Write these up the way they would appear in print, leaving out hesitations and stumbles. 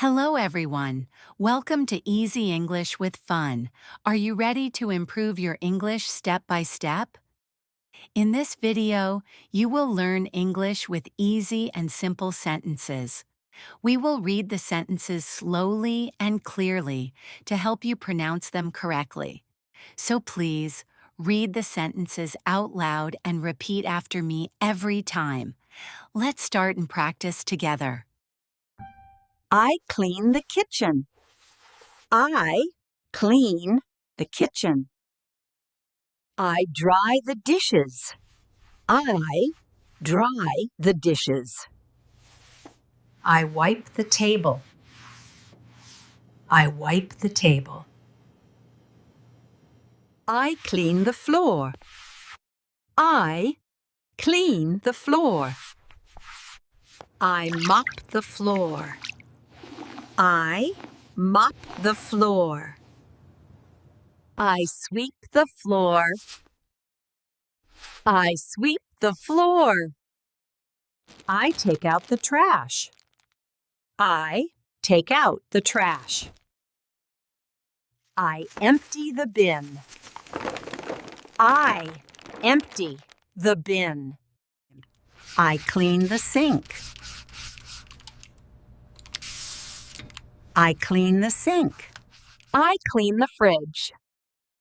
Hello, everyone. Welcome to Easy English with Fun. Are you ready to improve your English step by step? In this video, you will learn English with easy and simple sentences. We will read the sentences slowly and clearly to help you pronounce them correctly. So please, read the sentences out loud and repeat after me every time. Let's start and practice together. I clean the kitchen. I clean the kitchen. I dry the dishes. I dry the dishes. I wipe the table. I wipe the table. I clean the floor. I clean the floor. I mop the floor. I mop the floor. I sweep the floor. I sweep the floor. I take out the trash. I take out the trash. I empty the bin. I empty the bin. I clean the sink. I clean the sink. I clean the fridge.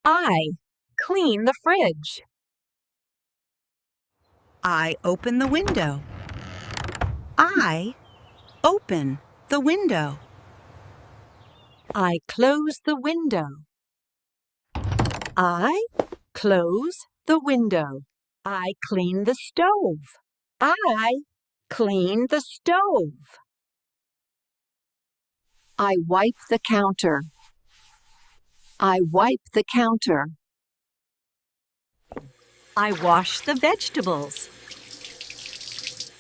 I clean the fridge. I open the window. I open the window. I close the window. I close the window. I clean the stove. I clean the stove. I wipe the counter. I wipe the counter. I wash the vegetables.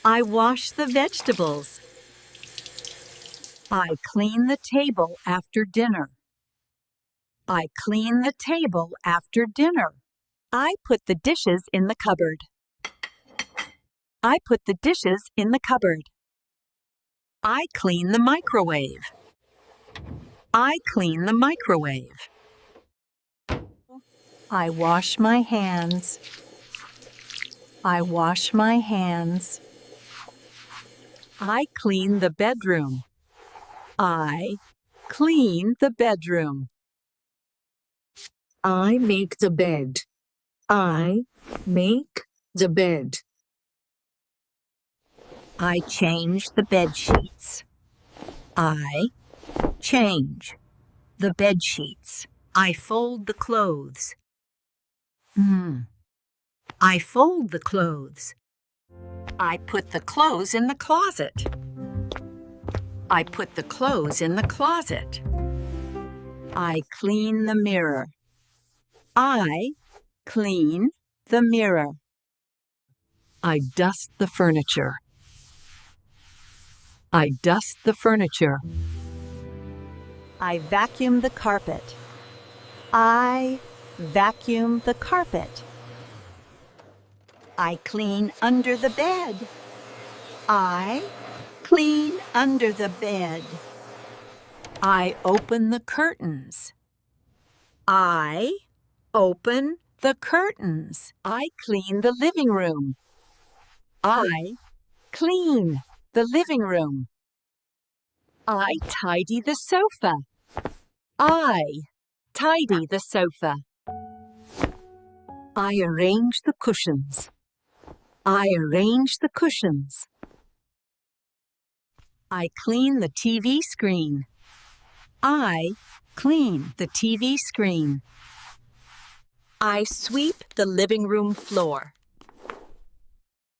I wash the vegetables. I clean the table after dinner. I clean the table after dinner. I put the dishes in the cupboard. I put the dishes in the cupboard. I clean the microwave. I clean the microwave. I wash my hands. I wash my hands. I clean the bedroom. I clean the bedroom. I make the bed. I make the bed. I change the bed sheets. I change the bed sheets. I fold the clothes. I fold the clothes. I put the clothes in the closet. I put the clothes in the closet. I clean the mirror. I clean the mirror. I dust the furniture. I dust the furniture. I vacuum the carpet. I vacuum the carpet. I clean under the bed. I clean under the bed. I open the curtains. I open the curtains. I clean the living room. I clean the living room. I tidy the sofa. I tidy the sofa. I arrange the cushions. I arrange the cushions. I clean the TV screen. I clean the TV screen. I sweep the living room floor.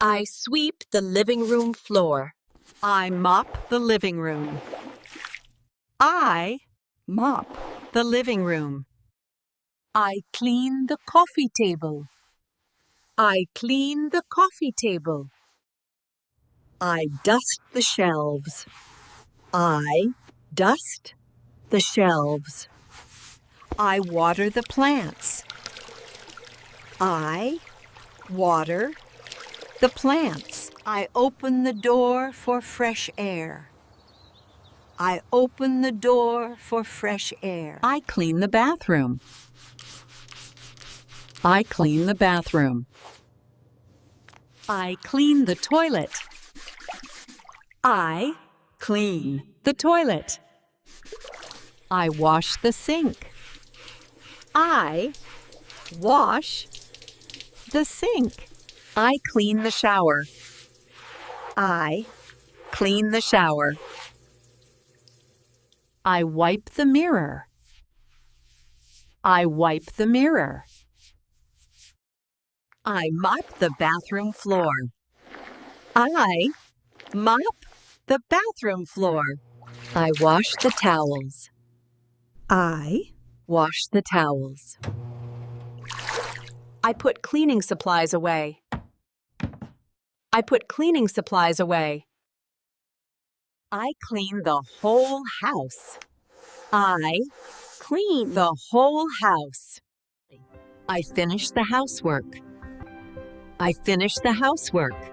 I sweep the living room floor. I mop the living room. I mop the living room. I clean the coffee table. I clean the coffee table. I dust the shelves. I dust the shelves. I water the plants. I water the plants. I open the door for fresh air. I open the door for fresh air. I clean the bathroom. I clean the bathroom. I clean the toilet. I clean the toilet. I wash the sink. I wash the sink. I clean the shower. I clean the shower. I wipe the mirror. I wipe the mirror. I mop the bathroom floor. I mop the bathroom floor. I wash the towels. I wash the towels. I put cleaning supplies away. I put cleaning supplies away. I clean the whole house. I Clean. the whole house. I finish the housework. I finish the housework.